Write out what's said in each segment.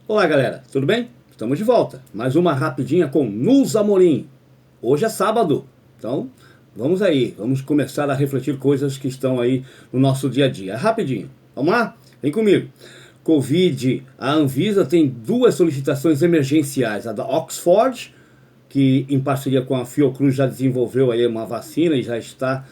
Olá galera, tudo bem? Estamos de volta. Mais uma rapidinha com Nus Amorim. Hoje é sábado, então vamos aí, vamos começar a refletir coisas que estão aí no nosso dia a dia. Rapidinho, vamos lá? Vem comigo. Covid, a Anvisa tem duas solicitações emergenciais. A da Oxford, que em parceria com a Fiocruz já desenvolveu aí uma vacina e já está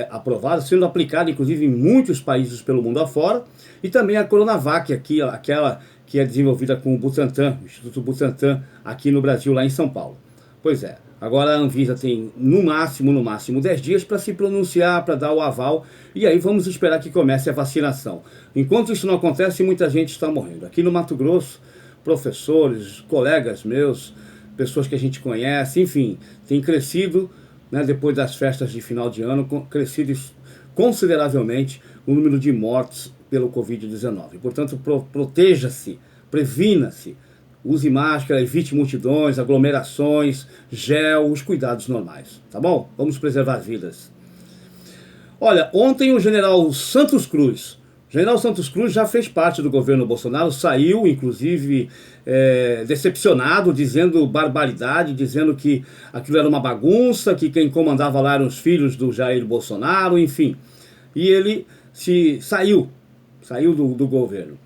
aprovada, sendo aplicada inclusive em muitos países pelo mundo afora, e também a Coronavac, aquela que é desenvolvida com o Butantan, o Instituto Butantan, aqui no Brasil, lá em São Paulo. Pois é, agora a Anvisa tem no máximo 10 dias para se pronunciar, para dar o aval, e aí vamos esperar que comece a vacinação. Enquanto isso não acontece, muita gente está morrendo. Aqui no Mato Grosso, professores, colegas meus, pessoas que a gente conhece, enfim, tem crescido, né, depois das festas de final de ano, crescido consideravelmente o número de mortes pelo Covid-19. Portanto, proteja-se, previna-se, use máscara, evite multidões, aglomerações, gel, os cuidados normais, tá bom? Vamos preservar vidas. Olha, ontem o general Santos Cruz já fez parte do governo Bolsonaro, saiu inclusive decepcionado, dizendo barbaridade, dizendo que aquilo era uma bagunça, que quem comandava lá eram os filhos do Jair Bolsonaro, enfim. E ele saiu do governo.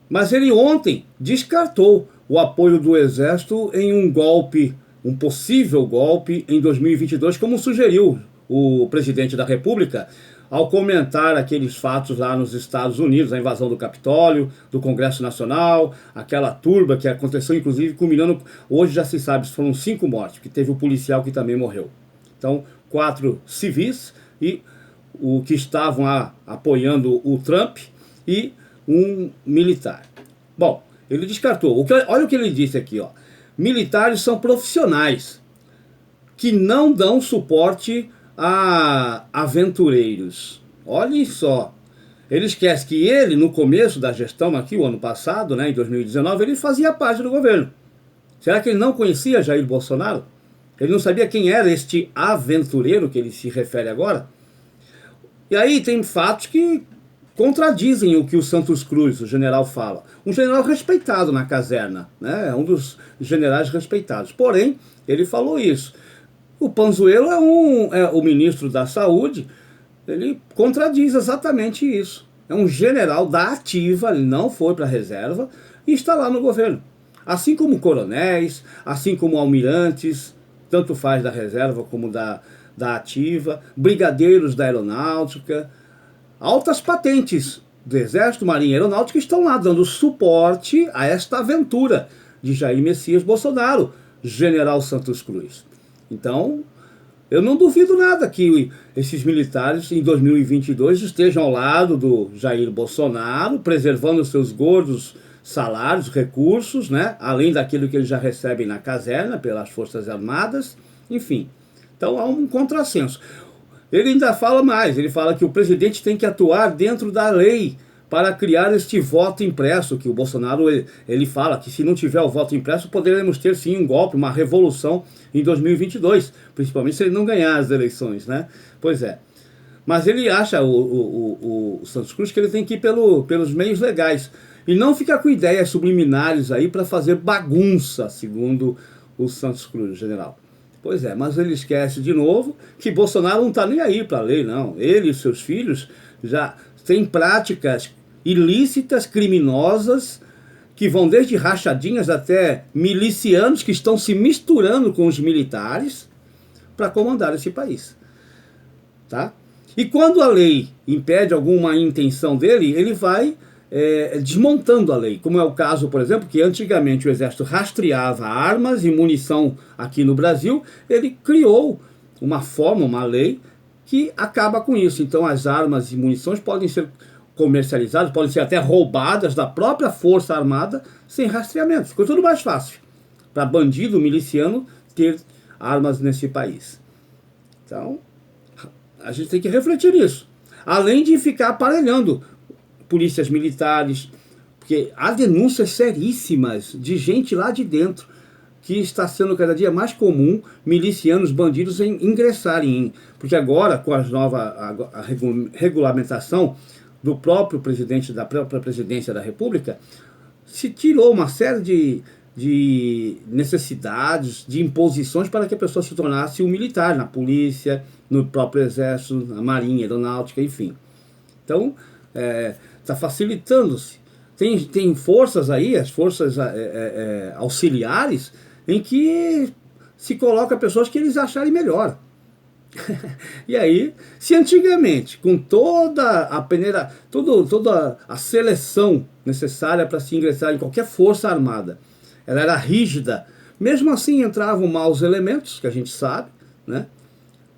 Mas ele ontem descartou o apoio do Exército em um golpe, um possível golpe em 2022, como sugeriu o presidente da República, ao comentar aqueles fatos lá nos Estados Unidos, a invasão do Capitólio, do Congresso Nacional, aquela turba que aconteceu, inclusive, culminando, hoje já se sabe, foram 5 mortes, que teve o policial que também morreu. Então, 4 civis e o que estavam apoiando o Trump e um militar. Bom, ele descartou. Olha o que ele disse aqui, ó. Militares são profissionais que não dão suporte a aventureiros. Olha só. Ele esquece que ele, no começo da gestão aqui, o ano passado, né, em 2019, ele fazia parte do governo. Será que ele não conhecia Jair Bolsonaro? Ele não sabia quem era este aventureiro que ele se refere agora? E aí tem fatos que contradizem o que o Santos Cruz, o general, fala. Um general respeitado na caserna, né? É um dos generais respeitados. Porém, ele falou isso. O Pazuello é o ministro da Saúde, ele contradiz exatamente isso. É um general da ativa, ele não foi para a reserva e está lá no governo. Assim como coronéis, assim como almirantes, tanto faz da reserva como da ativa, brigadeiros da aeronáutica, altas patentes do Exército, Marinha e Aeronáutica estão lá dando suporte a esta aventura de Jair Messias Bolsonaro, general Santos Cruz. Então, eu não duvido nada que esses militares em 2022 estejam ao lado do Jair Bolsonaro, preservando seus gordos salários, recursos, né? Além daquilo que eles já recebem na caserna pelas Forças Armadas, enfim. Então há um contrassenso. Ele ainda fala mais, ele fala que o presidente tem que atuar dentro da lei para criar este voto impresso, que o Bolsonaro, ele fala que se não tiver o voto impresso, poderemos ter sim um golpe, uma revolução em 2022, principalmente se ele não ganhar as eleições, né? Pois é. Mas ele acha, o Santos Cruz, que ele tem que ir pelos meios legais e não ficar com ideias subliminares aí para fazer bagunça, segundo o Santos Cruz, general. Pois é, mas ele esquece de novo que Bolsonaro não está nem aí para a lei, não. Ele e seus filhos já têm práticas ilícitas, criminosas, que vão desde rachadinhas até milicianos que estão se misturando com os militares para comandar esse país. Tá? E quando a lei impede alguma intenção dele, ele vai desmontando a lei, como é o caso, por exemplo, que antigamente o Exército rastreava armas e munição aqui no Brasil, ele criou uma lei que acaba com isso. Então as armas e munições podem ser comercializadas, podem ser até roubadas da própria Força Armada sem rastreamento. Ficou tudo mais fácil para bandido, miliciano ter armas nesse país. Então, a gente tem que refletir nisso. Além de ficar aparelhando polícias militares, porque há denúncias seríssimas de gente lá de dentro que está sendo cada dia mais comum milicianos, bandidos ingressarem, porque agora com a regulamentação do próprio presidente da própria presidência da República, se tirou uma série de necessidades, de imposições para que a pessoa se tornasse um militar na polícia, no próprio exército, na marinha, aeronáutica, enfim. Então, está facilitando-se. Tem forças aí, as forças auxiliares, em que se coloca pessoas que eles acharem melhor. E aí, se antigamente, com toda a peneira, toda a seleção necessária para se ingressar em qualquer força armada, ela era rígida, mesmo assim entravam maus elementos, que a gente sabe, né?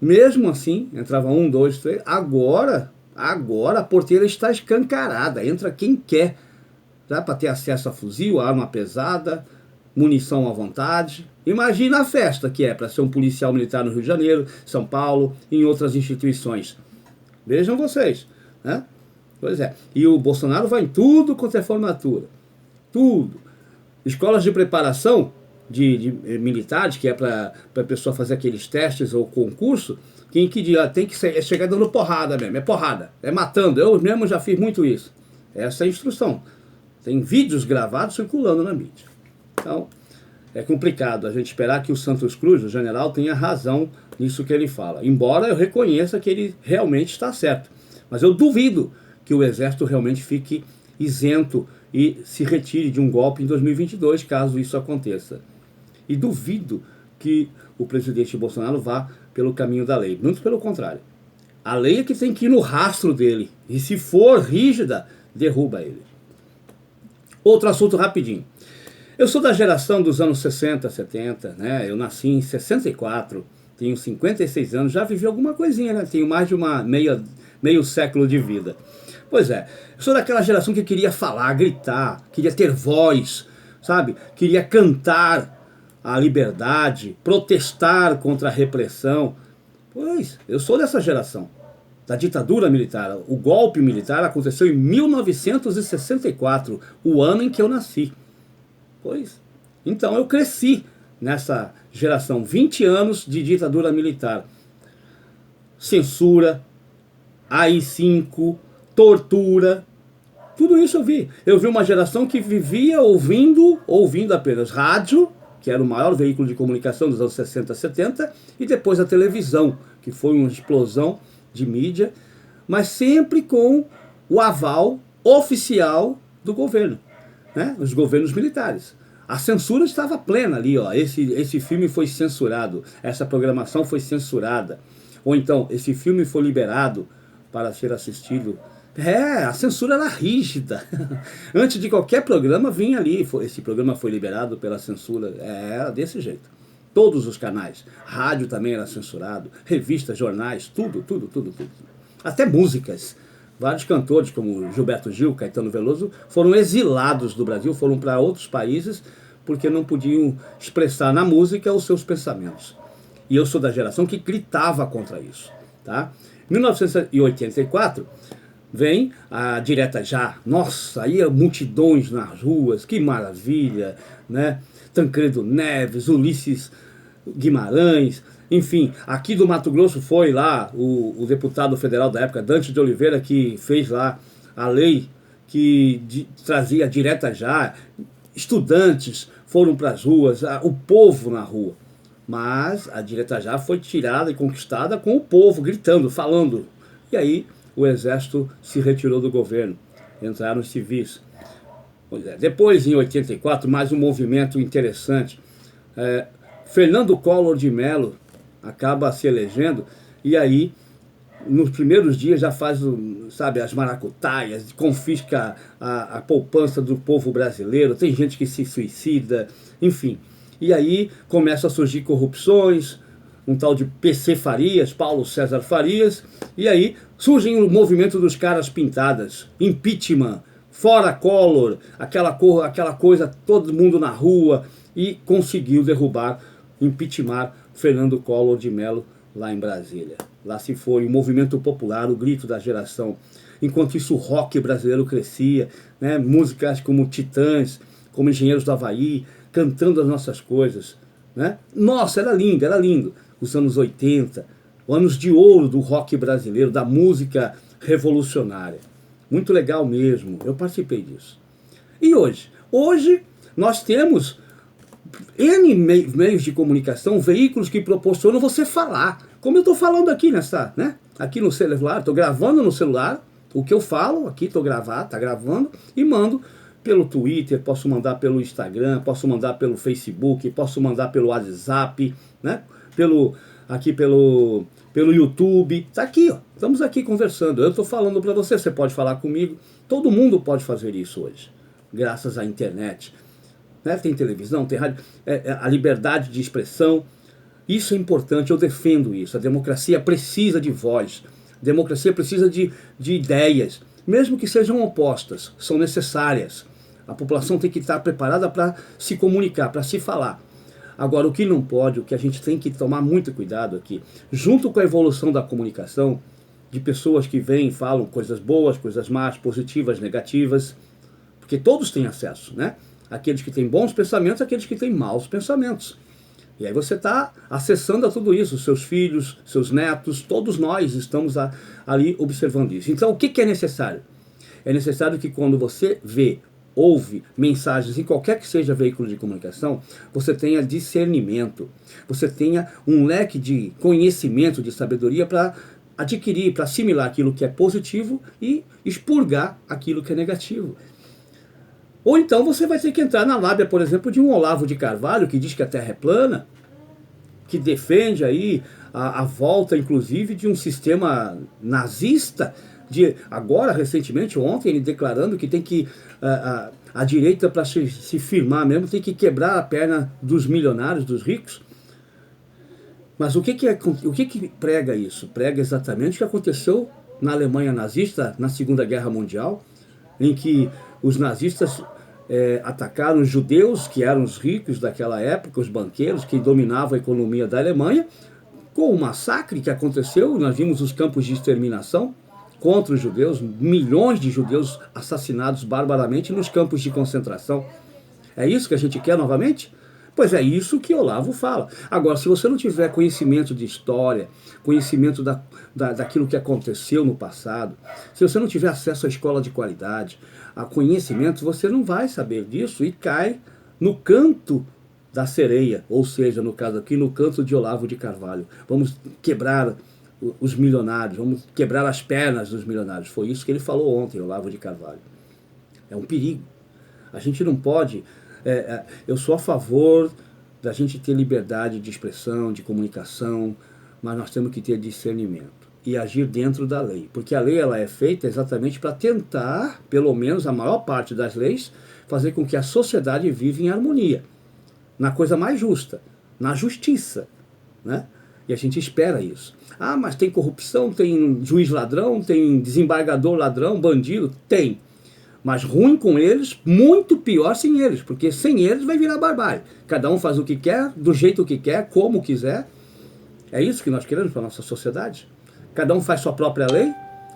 Mesmo assim, entrava 1, 2, 3, agora a porteira está escancarada, entra quem quer, tá? Para ter acesso a fuzil, arma pesada, munição à vontade. Imagina a festa que é para ser um policial militar no Rio de Janeiro, São Paulo e em outras instituições. Vejam vocês, né? Pois é. E o Bolsonaro vai em tudo quanto é formatura. Tudo. Escolas de preparação de militares, que é para a pessoa fazer aqueles testes ou concurso, que tem que chegar dando porrada mesmo. É porrada, é matando. Eu mesmo já fiz muito isso. Essa é a instrução. Tem vídeos gravados circulando na mídia. Então, é complicado a gente esperar que o Santos Cruz, o general, tenha razão nisso que ele fala. Embora eu reconheça que ele realmente está certo. Mas eu duvido que o Exército realmente fique isento e se retire de um golpe em 2022, caso isso aconteça. E duvido que o presidente Bolsonaro vá pelo caminho da lei. Muito pelo contrário. A lei é que tem que ir no rastro dele. E se for rígida, derruba ele. Outro assunto rapidinho. Eu sou da geração dos anos 60, 70, né? Eu nasci em 64, tenho 56 anos, já vivi alguma coisinha, né? Tenho mais de meio século de vida. Pois é, eu sou daquela geração que queria falar, gritar, queria ter voz, sabe? Queria cantar a liberdade, protestar contra a repressão. Pois, eu sou dessa geração, da ditadura militar. O golpe militar aconteceu em 1964, o ano em que eu nasci. Pois, então eu cresci nessa geração, 20 anos de ditadura militar. Censura, AI-5, tortura, tudo isso eu vi. Eu vi uma geração que vivia ouvindo apenas rádio, que era o maior veículo de comunicação dos anos 60, 70, e depois a televisão, que foi uma explosão de mídia, mas sempre com o aval oficial do governo. Né? Os governos militares. A censura estava plena ali, ó. Esse filme foi censurado, essa programação foi censurada. Ou então, esse filme foi liberado para ser assistido. A censura era rígida. Antes de qualquer programa vinha ali, esse programa foi liberado pela censura. Era desse jeito. Todos os canais. Rádio também era censurado, revistas, jornais, tudo. Até músicas. Vários cantores, como Gilberto Gil, Caetano Veloso, foram exilados do Brasil, foram para outros países, porque não podiam expressar na música os seus pensamentos. E eu sou da geração que gritava contra isso. Tá? Em 1984, vem a Direta Já. Nossa, aí multidões nas ruas, que maravilha, né? Tancredo Neves, Ulisses Guimarães... Enfim, aqui do Mato Grosso foi lá o deputado federal da época, Dante de Oliveira, que fez lá a lei que trazia Direta Já. Estudantes foram para as ruas, o povo na rua. Mas a Direta Já foi tirada e conquistada com o povo gritando, falando. E aí o exército se retirou do governo, entraram os civis. Pois é. Depois, em 84, mais um movimento interessante. Fernando Collor de Mello acaba se elegendo, e aí, nos primeiros dias já faz, sabe, as maracutaias, confisca a poupança do povo brasileiro, tem gente que se suicida, enfim. E aí começam a surgir corrupções, um tal de PC Farias, Paulo César Farias, e aí surge o movimento dos caras pintadas, impeachment, fora Collor, aquela coisa, todo mundo na rua, e conseguiu derrubar, impeachment Fernando Collor de Mello lá em Brasília. Lá se foi o movimento popular, o grito da geração. Enquanto isso o rock brasileiro crescia, né? Músicas como Titãs, como Engenheiros do Havaí, cantando as nossas coisas. Né? Nossa, era lindo. Os anos 80, anos de ouro do rock brasileiro, da música revolucionária. Muito legal mesmo, eu participei disso. E hoje? Hoje nós temos N meios de comunicação, veículos que proporcionam você falar. Como eu estou falando aqui aqui no celular, estou gravando no celular, o que eu falo aqui, tá gravando e mando pelo Twitter, posso mandar pelo Instagram, posso mandar pelo Facebook, posso mandar pelo WhatsApp, né? Aqui pelo YouTube, tá aqui, ó. Estamos aqui conversando, eu estou falando para você, você pode falar comigo, todo mundo pode fazer isso hoje, graças à internet. Né? Tem televisão, tem rádio, a liberdade de expressão, isso é importante, eu defendo isso. A democracia precisa de voz, a democracia precisa de ideias, mesmo que sejam opostas, são necessárias. A população tem que estar preparada para se comunicar, para se falar. Agora, o que não pode, o que a gente tem que tomar muito cuidado aqui, junto com a evolução da comunicação, de pessoas que vêm e falam coisas boas, coisas más, positivas, negativas, porque todos têm acesso, né? Aqueles que têm bons pensamentos, aqueles que têm maus pensamentos. E aí você está acessando a tudo isso, seus filhos, seus netos, todos nós estamos ali observando isso. Então, o que é necessário? É necessário que quando você ouve mensagens em qualquer que seja veículo de comunicação, você tenha discernimento, você tenha um leque de conhecimento, de sabedoria para adquirir, para assimilar aquilo que é positivo e expurgar aquilo que é negativo. Ou então você vai ter que entrar na lábia, por exemplo, de um Olavo de Carvalho, que diz que a Terra é plana, que defende aí a volta, inclusive, de um sistema nazista, agora, recentemente, ontem, ele declarando que tem que, a direita, para se firmar mesmo, tem que quebrar a perna dos milionários, dos ricos. Mas o que prega isso? Prega exatamente o que aconteceu na Alemanha nazista, na Segunda Guerra Mundial, em que os nazistas atacaram os judeus, que eram os ricos daquela época, os banqueiros que dominavam a economia da Alemanha, com o massacre que aconteceu. Nós vimos os campos de exterminação contra os judeus, milhões de judeus assassinados barbaramente nos campos de concentração. É isso que a gente quer novamente? Pois é isso que Olavo fala. Agora, se você não tiver conhecimento de história, conhecimento daquilo que aconteceu no passado, se você não tiver acesso à escola de qualidade, a conhecimento, você não vai saber disso e cai no canto da sereia, ou seja, no caso aqui, no canto de Olavo de Carvalho. Vamos quebrar os milionários, vamos quebrar as pernas dos milionários. Foi isso que ele falou ontem, Olavo de Carvalho. É um perigo. A gente não pode... eu sou a favor da gente ter liberdade de expressão, de comunicação, mas nós temos que ter discernimento e agir dentro da lei, porque a lei ela é feita exatamente para tentar, pelo menos a maior parte das leis, fazer com que a sociedade viva em harmonia, na coisa mais justa, na justiça, né? E a gente espera isso. Ah, mas tem corrupção, tem juiz ladrão, tem desembargador ladrão, bandido? Tem. Mas ruim com eles, muito pior sem eles, porque sem eles vai virar barbárie. Cada um faz o que quer, do jeito que quer, como quiser. É isso que nós queremos para a nossa sociedade? Cada um faz sua própria lei,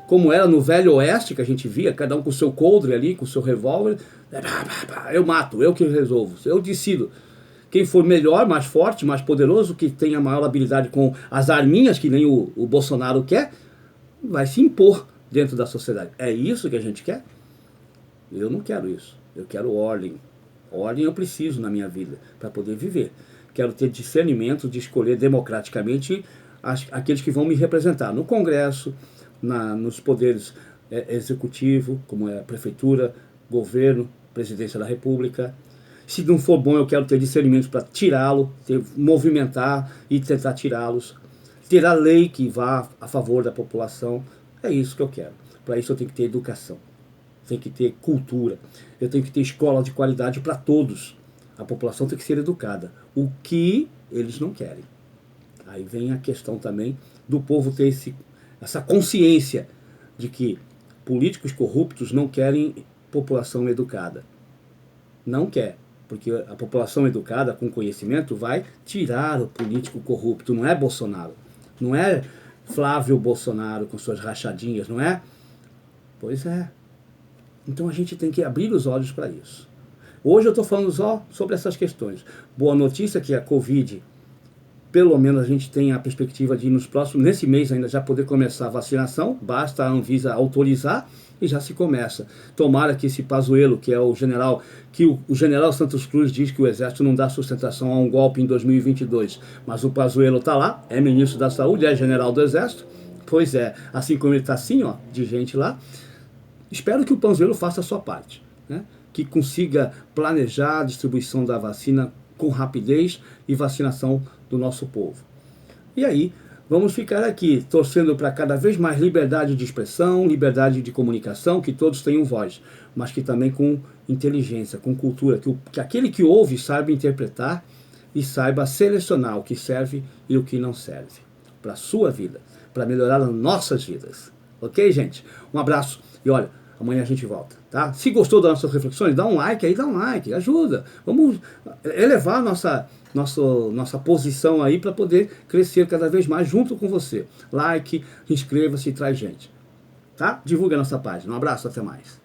como era no Velho Oeste, que a gente via, cada um com o seu coldre ali, com o seu revólver. Eu mato, eu que resolvo, eu decido. Quem for melhor, mais forte, mais poderoso, que tenha maior habilidade com as arminhas, que nem o Bolsonaro quer, vai se impor dentro da sociedade. É isso que a gente quer? Eu não quero isso. Eu quero ordem. Ordem eu preciso na minha vida para poder viver. Quero ter discernimento de escolher democraticamente aqueles que vão me representar no Congresso, nos poderes executivo, como é a prefeitura, governo, presidência da República. Se não for bom, eu quero ter discernimento para tirá-lo, movimentar e tentar tirá-los. Ter a lei que vá a favor da população. É isso que eu quero. Para isso eu tenho que ter educação. Tem que ter cultura, eu tenho que ter escola de qualidade para todos. A população tem que ser educada, o que eles não querem. Aí vem a questão também do povo ter essa consciência de que políticos corruptos não querem população educada. Não quer, porque a população educada, com conhecimento, vai tirar o político corrupto. Não é Bolsonaro, não é Flávio Bolsonaro com suas rachadinhas, não é? Pois é. Então a gente tem que abrir os olhos para isso. Hoje eu estou falando só sobre essas questões. Boa notícia que a Covid, pelo menos a gente tem a perspectiva de nesse mês ainda já poder começar a vacinação. Basta a Anvisa autorizar e já se começa. Tomara que esse Pazuello, que é o general, o general Santos Cruz diz que o Exército não dá sustentação a um golpe em 2022, mas o Pazuello está lá, é ministro da Saúde, é general do Exército, pois é, assim como ele está assim, ó, de gente lá, espero que o Pazuello faça a sua parte, né? Que consiga planejar a distribuição da vacina com rapidez e vacinação do nosso povo. E aí, vamos ficar aqui torcendo para cada vez mais liberdade de expressão, liberdade de comunicação, que todos tenham voz, mas que também com inteligência, com cultura, que aquele que ouve saiba interpretar e saiba selecionar o que serve e o que não serve para a sua vida, para melhorar as nossas vidas. Ok, gente? Um abraço e olha, amanhã a gente volta, tá? Se gostou das nossas reflexões, dá um like aí, dá um like, ajuda. Vamos elevar nossa posição aí para poder crescer cada vez mais junto com você. Like, inscreva-se e traz gente, tá? Divulga a nossa página. Um abraço, até mais.